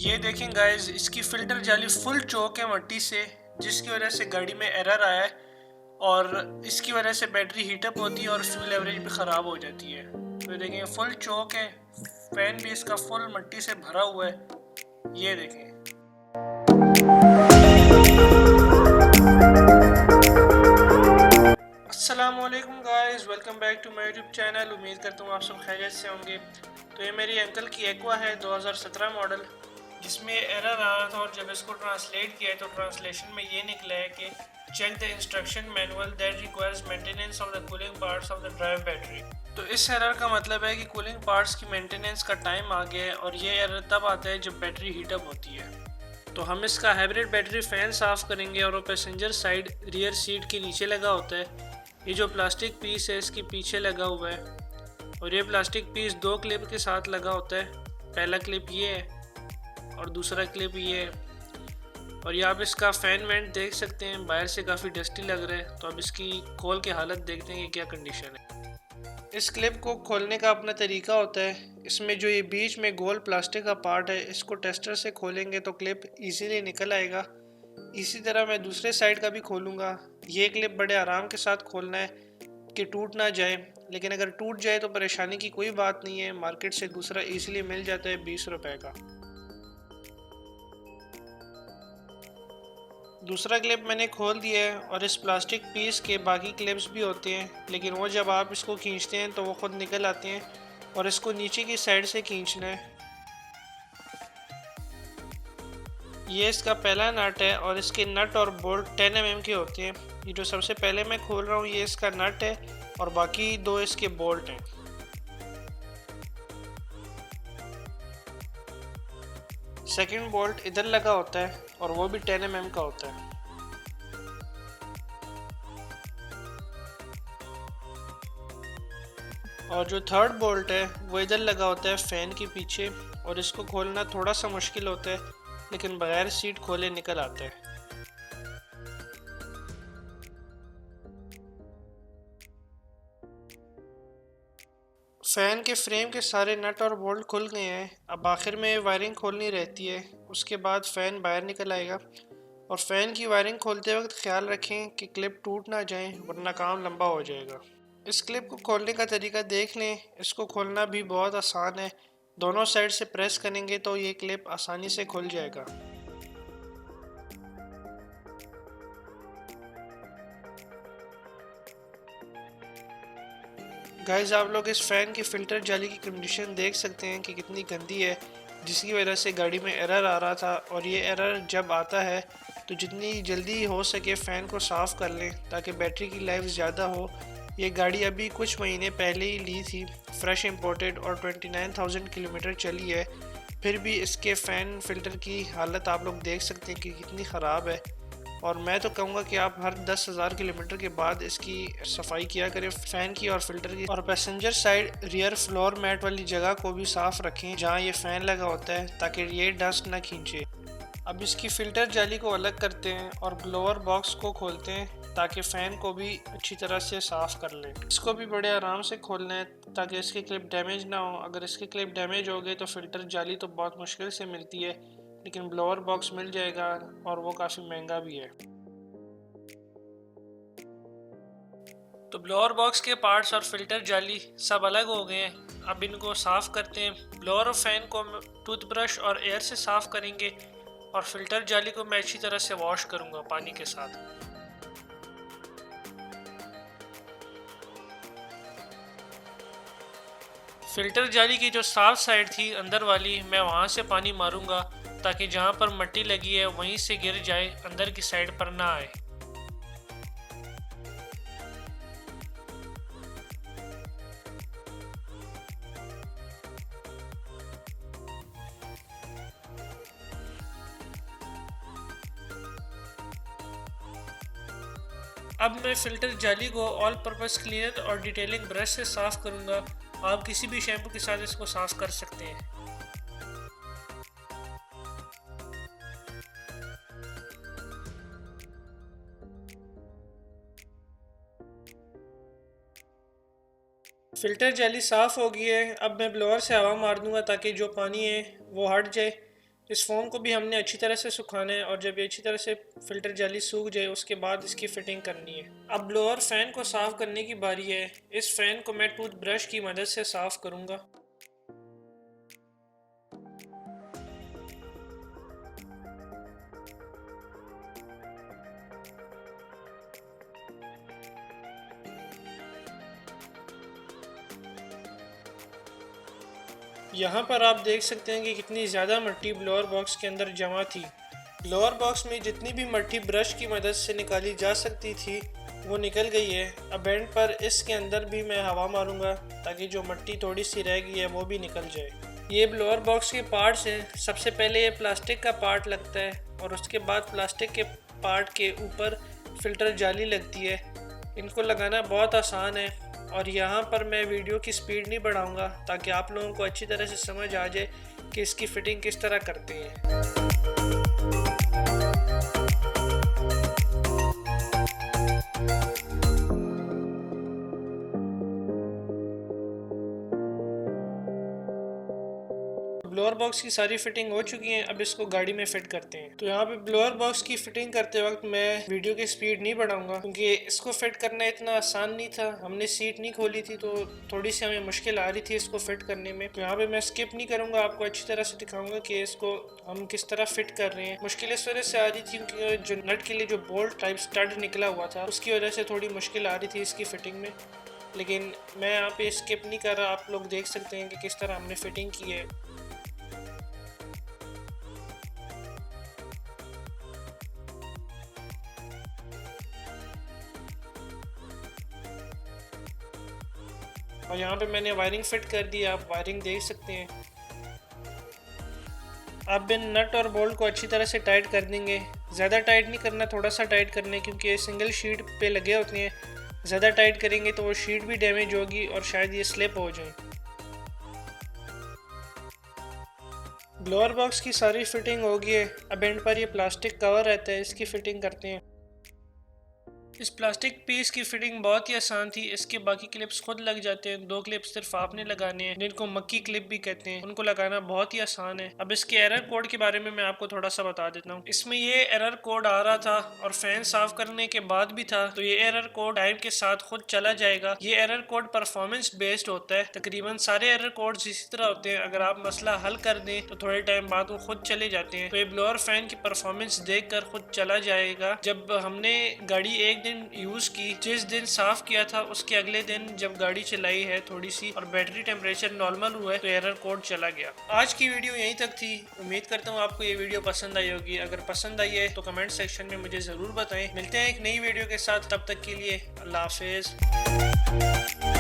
ये देखें गाइस, इसकी फ़िल्टर जाली फुल चौक है मट्टी से, जिसकी वजह से गाड़ी में एरर आया है और इसकी वजह से बैटरी हीटअप होती है और फ्यूल एवरेज भी ख़राब हो जाती है। तो देखें फुल चौक है, फ़ैन भी इसका फुल मट्टी से भरा हुआ है। ये देखें। अस्सलामुअलैकुम guys, welcome back to my YouTube channel. उम्मीद करता हूँ आप सब खैरियत से होंगे। तो ये मेरी अंकल की एक्वा है 2017 मॉडल, जिसमें एरर आ रहा था और जब इसको ट्रांसलेट किया तो ट्रांसलेशन में ये निकला है कि check the instruction manual that requires maintenance of the cooling parts of the drive battery. तो इस एरर का मतलब है कि कूलिंग पार्ट्स की मेंटेनेंस का टाइम आ गया है और ये एरर तब आता है जब बैटरी हीटअप होती है। तो हम इसका हाइब्रिड बैटरी फ़ैन साफ़ करेंगे और वो पैसेंजर साइड रियर सीट के नीचे लगा होता है। ये जो प्लास्टिक पीस है इसके पीछे लगा हुआ है और ये प्लास्टिक पीस दो क्लिप के साथ लगा होता है। पहला क्लिप ये है और दूसरा क्लिप ये है। और ये आप इसका फ़ैन वेंट देख सकते हैं, बाहर से काफ़ी डस्टी लग रहा है। तो अब इसकी खोल के हालत देखते हैं कि क्या कंडीशन है। इस क्लिप को खोलने का अपना तरीका होता है। इसमें जो ये बीच में गोल प्लास्टिक का पार्ट है, इसको टेस्टर से खोलेंगे तो क्लिप इजीली निकल आएगा। इसी तरह मैं दूसरे साइड का भी खोलूँगा। ये क्लिप बड़े आराम के साथ खोलना है कि टूट ना जाए, लेकिन अगर टूट जाए तो परेशानी की कोई बात नहीं है, मार्केट से दूसरा इजीली मिल जाता है 20 रुपए का। दूसरा क्लिप मैंने खोल दिया है और इस प्लास्टिक पीस के बाकी क्लिप्स भी होते हैं, लेकिन वो जब आप इसको खींचते हैं तो वो खुद निकल आते हैं और इसको नीचे की साइड से खींचना है। ये इसका पहला नट है और इसके नट और बोल्ट 10 mm के होते हैं। ये जो सबसे पहले मैं खोल रहा हूँ ये इसका नट है और बाकी दो इसके बोल्ट हैं। सेकंड बोल्ट इधर लगा होता है और वो भी 10 mm का होता है। और जो थर्ड बोल्ट है वो इधर लगा होता है फ़ैन के पीछे और इसको खोलना थोड़ा सा मुश्किल होता है, लेकिन बगैर सीट खोले निकल आता है। फ़ैन के फ्रेम के सारे नट और बोल्ट खुल गए हैं। अब आखिर में वायरिंग खोलनी रहती है, उसके बाद फ़ैन बाहर निकल आएगा। और फ़ैन की वायरिंग खोलते वक्त ख्याल रखें कि क्लिप टूट ना जाए, वरना काम लंबा हो जाएगा। इस क्लिप को खोलने का तरीका देख लें। इसको खोलना भी बहुत आसान है। दोनों साइड से प्रेस करेंगे तो ये क्लिप आसानी से खुल जाएगा। गाइस, आप लोग इस फ़ैन की फ़िल्टर जाली की कंडीशन देख सकते हैं कि कितनी गंदी है, जिसकी वजह से गाड़ी में एरर आ रहा था। और ये एरर जब आता है तो जितनी जल्दी हो सके फ़ैन को साफ़ कर लें ताकि बैटरी की लाइफ ज़्यादा हो। ये गाड़ी अभी कुछ महीने पहले ही ली थी, फ्रेश इंपोर्टेड, और 29,000 किलोमीटर चली है। फिर भी इसके फ़ैन फ़िल्टर की हालत आप लोग देख सकते हैं कि कितनी ख़राब है। और मैं तो कहूँगा कि आप हर 10,000 किलोमीटर के बाद इसकी सफाई किया करें, फ़ैन की और फिल्टर की। और passenger side rear floor mat वाली जगह को भी साफ़ रखें जहाँ ये फ़ैन लगा होता है, ताकि ये डस्ट ना खींचे। अब इसकी फ़िल्टर जाली को अलग करते हैं और ब्लोअर बॉक्स को खोलते हैं ताकि फ़ैन को भी अच्छी तरह से साफ़ कर लें। इसको भी बड़े आराम से खोलना है ताकि इसकी क्लिप डैमेज ना हो। अगर इसकी क्लिप डैमेज हो गई तो फ़िल्टर जाली तो बहुत मुश्किल से मिलती है, लेकिन ब्लोअर बॉक्स मिल जाएगा और वो काफ़ी महंगा भी है। तो ब्लोअर बॉक्स के पार्ट्स और फिल्टर जाली सब अलग हो गए हैं। अब इनको साफ़ करते हैं। ब्लोअर और फैन को टूथब्रश और एयर से साफ़ करेंगे और फिल्टर जाली को मैं अच्छी तरह से वॉश करूँगा पानी के साथ। फिल्टर जाली की जो साफ़ साइड थी अंदर वाली, मैं वहाँ से पानी मारूँगा ताकि जहाँ पर मट्टी लगी है वहीं से गिर जाए, अंदर की साइड पर ना आए। अब मैं फ़िल्टर जाली को ऑल पर्पस क्लीनर और डिटेलिंग ब्रश से साफ़ करूँगा। आप किसी भी शैम्पू के साथ इसको साफ़ कर सकते हैं। फ़िल्टर जाली साफ़ हो गई है। अब मैं ब्लोअर से हवा मार दूँगा ताकि जो पानी है वो हट जाए। इस फोम को भी हमने अच्छी तरह से सुखाना है और जब ये अच्छी तरह से फ़िल्टर जाली सूख जाए उसके बाद इसकी फ़िटिंग करनी है। अब ब्लोअर फ़ैन को साफ़ करने की बारी है। इस फ़ैन को मैं टूथ ब्रश की मदद से साफ़ करूँगा। यहाँ पर आप देख सकते हैं कि कितनी ज़्यादा मिट्टी ब्लोअर बॉक्स के अंदर जमा थी। ब्लोअर बॉक्स में जितनी भी मिट्टी ब्रश की मदद से निकाली जा सकती थी वो निकल गई है। अब एंड पर इसके अंदर भी मैं हवा मारूंगा ताकि जो मिट्टी थोड़ी सी रह गई है वो भी निकल जाए। ये ब्लोअर बॉक्स के पार्ट्स हैं। सबसे पहले ये प्लास्टिक का पार्ट लगता है और उसके बाद प्लास्टिक के पार्ट के ऊपर फ़िल्टर जाली लगती है। इनको लगाना बहुत आसान है और यहाँ पर मैं वीडियो की स्पीड नहीं बढ़ाऊँगा ताकि आप लोगों को अच्छी तरह से समझ आ जाए कि इसकी फ़िटिंग किस तरह करते हैं। ब्लोअर बॉक्स की सारी फिटिंग हो चुकी है। अब इसको गाड़ी में फिट करते हैं। तो यहाँ पे ब्लोअर बॉक्स की फिटिंग करते वक्त मैं वीडियो की स्पीड नहीं बढ़ाऊंगा क्योंकि इसको फिट करना इतना आसान नहीं था। हमने सीट नहीं खोली थी तो थोड़ी सी हमें मुश्किल आ रही थी इसको फिट करने में। तो यहाँ पे मैं स्किप नहीं करूंगा, आपको अच्छी तरह से दिखाऊंगा कि इसको हम किस तरह फिट कर रहे हैं। मुश्किल इस वजह से आ रही थी क्योंकि जो नट के लिए जो बोल्ट टाइप स्टड निकला हुआ था उसकी वजह से थोड़ी मुश्किल आ रही थी इसकी फिटिंग में, लेकिन मैं यहाँ पे स्किप नहीं कर रहा। आप लोग देख सकते हैं कि किस तरह हमने फिटिंग की है। और यहाँ पे मैंने वायरिंग फिट कर दी, आप वायरिंग देख सकते हैं। अब इन नट और बोल्ट को अच्छी तरह से टाइट कर देंगे। ज़्यादा टाइट नहीं करना, थोड़ा सा टाइट करना है क्योंकि ये सिंगल शीट पे लगे होते हैं। ज़्यादा टाइट करेंगे तो वो शीट भी डैमेज होगी और शायद ये स्लिप हो जाए। ब्लोअर बॉक्स की सारी फिटिंग हो गई है। अब एंड पर ये प्लास्टिक कवर रहता है, इसकी फ़िटिंग करते हैं। इस प्लास्टिक पीस की फिटिंग बहुत ही आसान थी। इसके बाकी क्लिप्स खुद लग जाते हैं। 2 क्लिप्स सिर्फ आपने लगाने हैं जिनको मक्की क्लिप भी कहते हैं। उनको लगाना बहुत ही आसान है। अब इसके एरर कोड के बारे में मैं आपको थोड़ा सा बता देता हूँ। इसमें ये एरर कोड आ रहा था और फैन साफ करने के बाद भी था, तो ये एरर कोड टाइम के साथ खुद चला जाएगा। ये एरर कोड परफॉर्मेंस बेस्ड होता है। तकरीबन सारे एरर कोड इसी तरह होते हैं। अगर आप मसला हल कर दें तो थोड़े टाइम बाद वो खुद चले जाते हैं। तो ये ब्लोअर फैन की परफॉर्मेंस देख कर खुद चला जाएगा। जब हमने गाड़ी एक दिन यूज की, जिस दिन साफ किया था उसके अगले दिन जब गाड़ी चलाई है थोड़ी सी और बैटरी टेम्परेचर नॉर्मल हुआ है तो एरर कोड चला गया। आज की वीडियो यहीं तक थी। उम्मीद करता हूँ आपको ये वीडियो पसंद आई होगी। अगर पसंद आई है तो कमेंट सेक्शन में मुझे जरूर बताएं। मिलते हैं एक नई वीडियो के साथ, तब तक के लिए अल्लाह हाफिज।